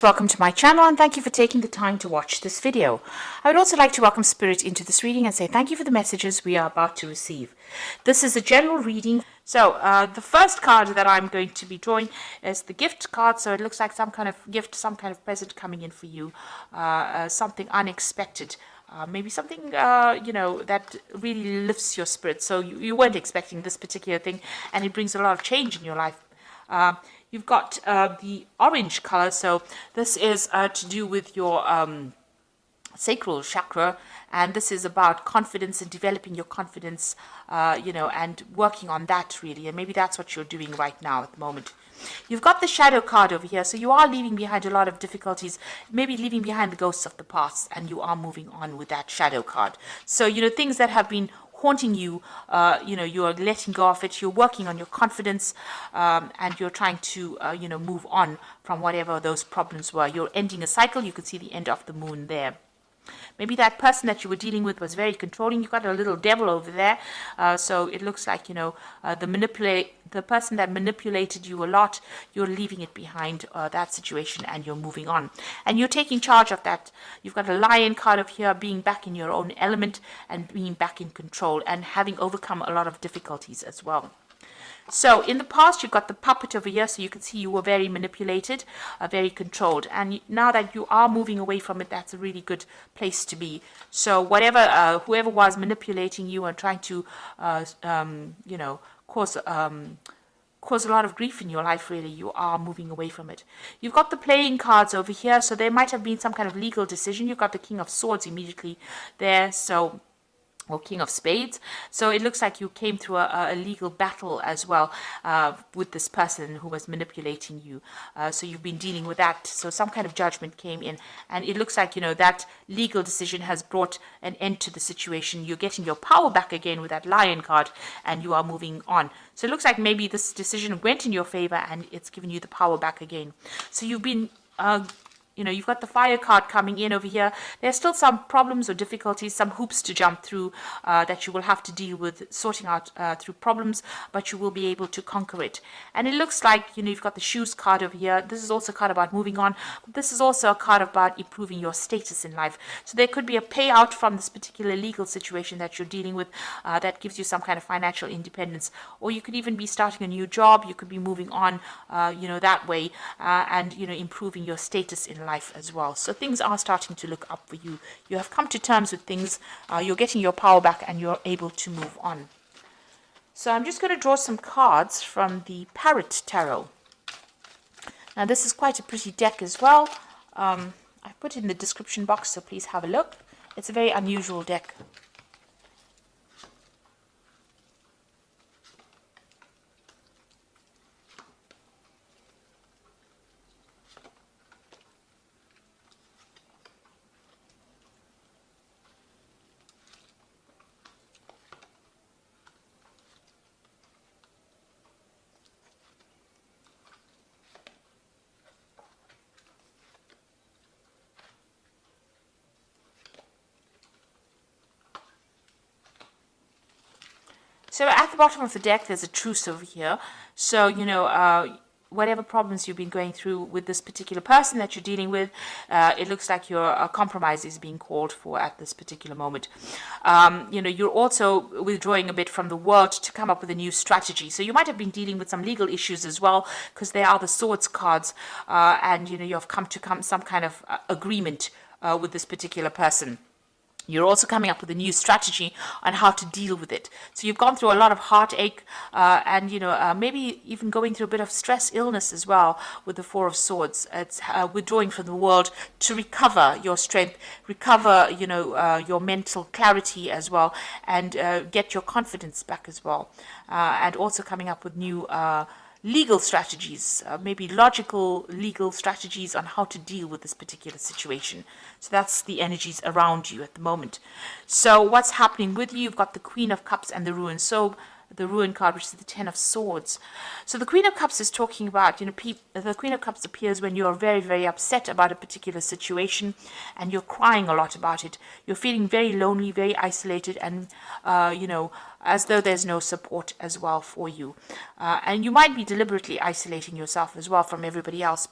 Welcome to my channel and thank you for taking the time to watch this video. I would also like to welcome Spirit into this reading and say thank you for the messages we are about to receive. This is a general reading. So the first card that I'm going to be drawing is the gift card. So it looks like some kind of gift, some kind of present coming in for you, something unexpected. Maybe something, that really lifts your spirit. So you weren't expecting this particular thing and it brings a lot of change in your life. You've got the orange color, so this is to do with your sacral chakra, and this is about confidence and developing your confidence, and working on that really, and maybe that's what you're doing right now at the moment. You've got the shadow card over here, so you are leaving behind a lot of difficulties, maybe leaving behind the ghosts of the past, and you are moving on with that shadow card. So, things that have been haunting you, you are letting go of it, you're working on your confidence, and you're trying to, move on from whatever those problems were. You're ending a cycle. You can see the end of the moon there. Maybe that person that you were dealing with was very controlling. You got a little devil over there. So it looks like, the person that manipulated you a lot, you're leaving it behind, that situation, and you're moving on. And you're taking charge of that. You've got a lion card of here, being back in your own element and being back in control and having overcome a lot of difficulties as well. So in the past, you've got the puppet over here, so you can see you were very manipulated, very controlled. And now that you are moving away from it, that's a really good place to be. So whoever was manipulating you and trying to, cause a lot of grief in your life, really, you are moving away from it. You've got the playing cards over here, so there might have been some kind of legal decision. You've got the King of Swords immediately there, or King of Spades. So it looks like you came through a legal battle as well with this person who was manipulating you. So you've been dealing with that. So some kind of judgment came in. And it looks like, that legal decision has brought an end to the situation. You're getting your power back again with that lion card and you are moving on. So it looks like maybe this decision went in your favor and it's given you the power back again. So you've been you've got the fire card coming in over here. There's still some problems or difficulties, some hoops to jump through that you will have to deal with, sorting out through problems, but you will be able to conquer it. And it looks like, you've got the shoes card over here. This is also a card about moving on. But this is also a card about improving your status in life. So there could be a payout from this particular legal situation that you're dealing with that gives you some kind of financial independence. Or you could even be starting a new job. You could be moving on, that way, and, improving your status in life as well. So things are starting to look up for you. You have come to terms with things. You're getting your power back and you're able to move on. So I'm just going to draw some cards from the Parrot Tarot. Now this is quite a pretty deck as well. I put it in the description box, so please have a look. It's a very unusual deck. So at the bottom of the deck, there's a truce over here. So, whatever problems you've been going through with this particular person that you're dealing with, it looks like your compromise is being called for at this particular moment. You're also withdrawing a bit from the world to come up with a new strategy. So you might have been dealing with some legal issues as well, because they are the swords cards, and, you've come to some kind of agreement with this particular person. You're also coming up with a new strategy on how to deal with it. So you've gone through a lot of heartache and, maybe even going through a bit of stress, illness as well with the Four of Swords. It's withdrawing from the world to recover your strength, recover, your mental clarity as well, and get your confidence back as well. And also coming up with new legal strategies, maybe logical legal strategies on how to deal with this particular situation. So that's the energies around you at the moment. So what's happening with you? You've got the Queen of Cups and the Ruin. So the Ruin card, which is the Ten of Swords. So the Queen of Cups is talking about, the Queen of Cups appears when you're very, very upset about a particular situation and you're crying a lot about it. You're feeling very lonely, very isolated, and, as though there's no support as well for you. And you might be deliberately isolating yourself as well from everybody else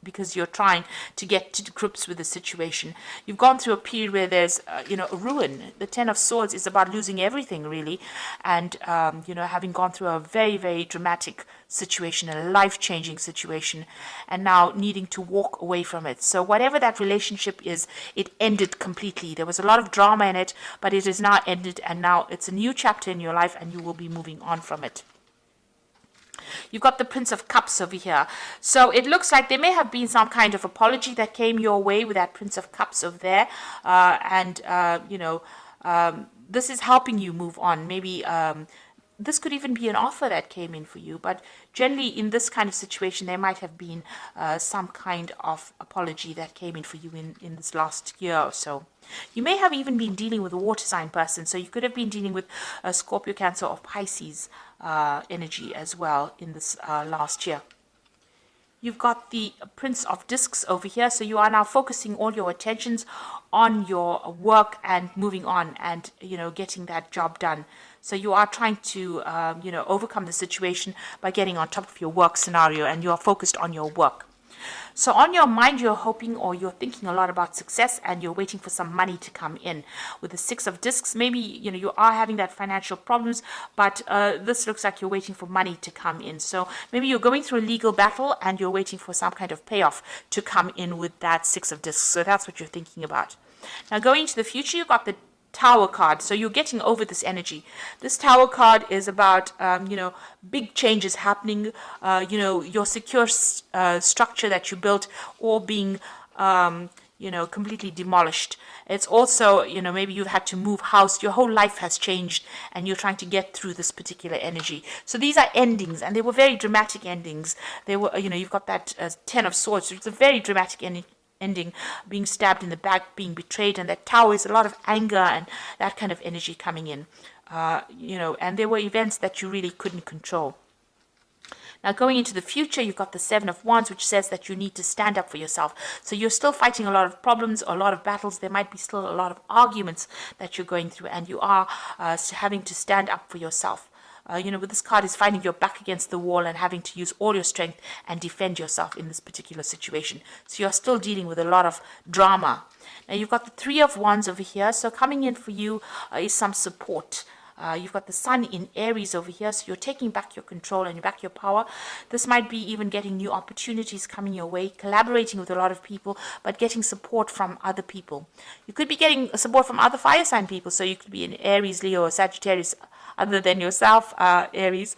because you're trying to get to grips with the situation. You've gone through a period where there's, a ruin. The Ten of Swords is about losing everything, really, and, having gone through a very, very dramatic situation, a life-changing situation, and now needing to walk away from it. So whatever that relationship is, it ended completely. There was a lot of drama in it, but it is now ended, and now it's a new chapter in your life, and you will be moving on from it. You've got the Prince of Cups over here. So it looks like there may have been some kind of apology that came your way with that Prince of Cups over there. This is helping you move on. Maybe this could even be an offer that came in for you. But generally, in this kind of situation, there might have been some kind of apology that came in for you in this last year or so. You may have even been dealing with a water sign person. So you could have been dealing with a Scorpio, Cancer, or Pisces energy as well in this last year. You've got the Prince of Discs over here. So you are now focusing all your attentions on your work and moving on and, getting that job done. So you are trying to, overcome the situation by getting on top of your work scenario, and you are focused on your work. So on your mind, you're hoping or you're thinking a lot about success, and you're waiting for some money to come in. With the Six of Discs, maybe, you are having that financial problems, but this looks like you're waiting for money to come in. So maybe you're going through a legal battle and you're waiting for some kind of payoff to come in with that Six of Discs. So that's what you're thinking about. Now going into the future, you've got the Tower card. So you're getting over this energy. This Tower card is about, big changes happening, your secure structure that you built all being, completely demolished. It's also, maybe you've had to move house. Your whole life has changed and you're trying to get through this particular energy. So these are endings, and they were very dramatic endings. They were, you've got that Ten of Swords. It's a very dramatic ending, being stabbed in the back, being betrayed, and that Tower is a lot of anger and that kind of energy coming in, and there were events that you really couldn't control. Now going into the future, you've got the Seven of Wands, which says that you need to stand up for yourself. So you're still fighting a lot of problems, a lot of battles. There might be still a lot of arguments that you're going through, and you are having to stand up for yourself. With this card is finding your back against the wall and having to use all your strength and defend yourself in this particular situation. So you're still dealing with a lot of drama. Now you've got the Three of Wands over here. So coming in for you is some support. You've got the Sun in Aries over here, so you're taking back your control and back your power. This might be even getting new opportunities coming your way, collaborating with a lot of people, but getting support from other people. You could be getting support from other fire sign people, so you could be in Aries, Leo, or Sagittarius, other than yourself, Aries.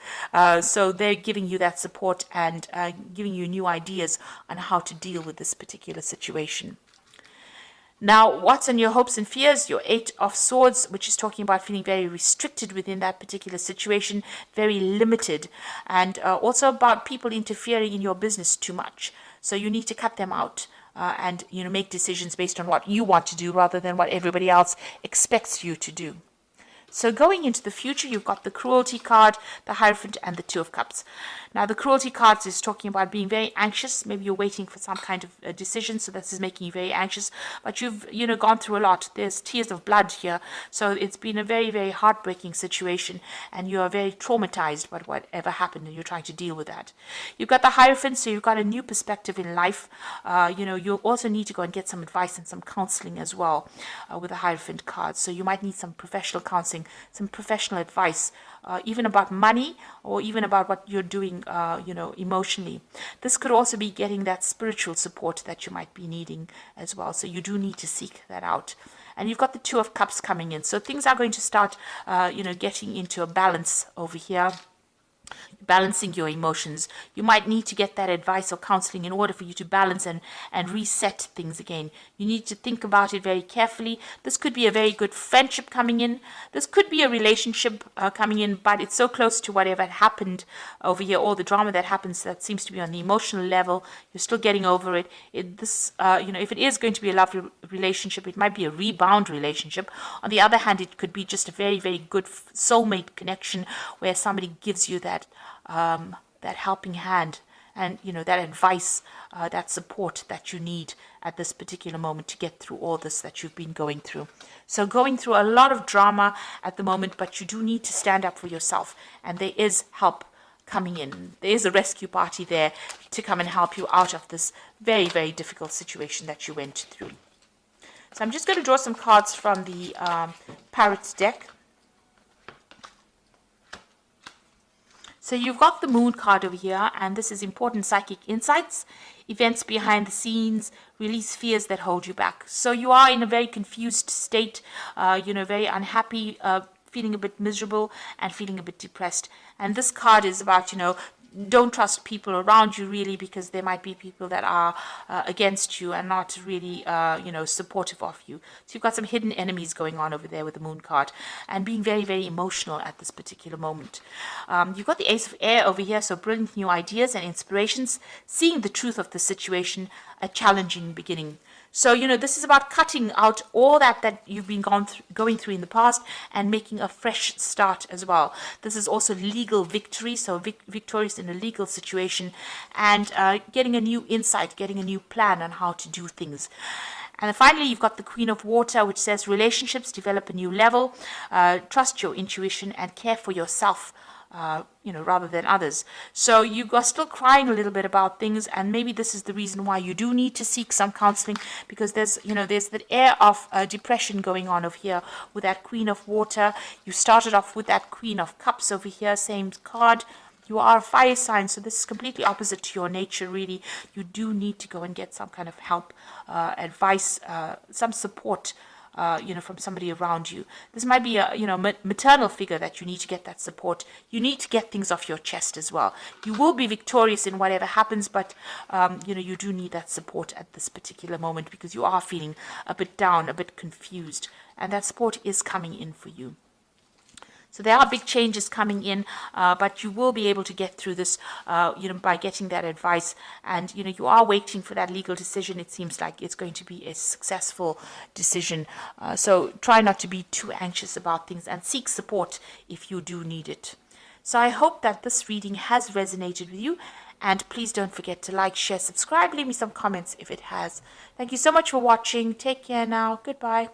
So they're giving you that support and giving you new ideas on how to deal with this particular situation. Now, what's on your hopes and fears? Your Eight of Swords, which is talking about feeling very restricted within that particular situation, very limited, and also about people interfering in your business too much. So you need to cut them out and make decisions based on what you want to do rather than what everybody else expects you to do. So going into the future, you've got the Cruelty card, the Hierophant, and the Two of Cups. Now, the Cruelty card is talking about being very anxious. Maybe you're waiting for some kind of decision, so this is making you very anxious. But you've, gone through a lot. There's tears of blood here. So it's been a very, very heartbreaking situation, and you are very traumatized by whatever happened, and you're trying to deal with that. You've got the Hierophant, so you've got a new perspective in life. You also need to go and get some advice and some counseling as well with the Hierophant card. So you might need some professional counseling, some professional advice, even about money or even about what you're doing, emotionally. This could also be getting that spiritual support that you might be needing as well. So you do need to seek that out. And you've got the Two of Cups coming in. So things are going to start, getting into a balance over here. Balancing your emotions. You might need to get that advice or counseling in order for you to balance and reset things again. You need to think about it very carefully. This could be a very good friendship coming in. This could be a relationship coming in, but it's so close to whatever happened over here, all the drama that happens that seems to be on the emotional level. You're still getting over it. If it is going to be a lovely relationship, it might be a rebound relationship. On the other hand, it could be just a very, very good soulmate connection where somebody gives you that helping hand and that advice, that support that you need at this particular moment to get through all this that you've been going through. So going through a lot of drama at the moment, but you do need to stand up for yourself, and there is help coming in. There's a rescue party there to come and help you out of this very, very difficult situation that you went through. So I'm just going to draw some cards from the Parrot's deck. So you've got the Moon card over here, and this is important psychic insights, events behind the scenes, release fears that hold you back. So you are in a very confused state, very unhappy, feeling a bit miserable and feeling a bit depressed. And this card is about, don't trust people around you really, because there might be people that are against you and not really, supportive of you. So you've got some hidden enemies going on over there with the Moon card and being very, very emotional at this particular moment. You've got the Ace of Air over here, so brilliant new ideas and inspirations, seeing the truth of the situation, a challenging beginning. So, this is about cutting out all that you've been going through in the past and making a fresh start as well. This is also legal victory, so victorious in a legal situation, and getting a new insight, getting a new plan on how to do things. And then finally, you've got the Queen of Water, which says relationships develop a new level, trust your intuition and care for yourself, rather than others. So you are still crying a little bit about things, and maybe this is the reason why you do need to seek some counseling, because there's that air of depression going on over here with that Queen of Water. You started off with that Queen of Cups over here, same card. You are a fire sign, so this is completely opposite to your nature, really. You do need to go and get some kind of help, advice, some support, from somebody around you. This might be a, maternal figure that you need to get that support. You need to get things off your chest as well. You will be victorious in whatever happens, but, you do need that support at this particular moment, because you are feeling a bit down, a bit confused, and that support is coming in for you. So there are big changes coming in, but you will be able to get through this, by getting that advice. And, you are waiting for that legal decision. It seems like it's going to be a successful decision. So try not to be too anxious about things and seek support if you do need it. So I hope that this reading has resonated with you. And please don't forget to like, share, subscribe, leave me some comments if it has. Thank you so much for watching. Take care now. Goodbye.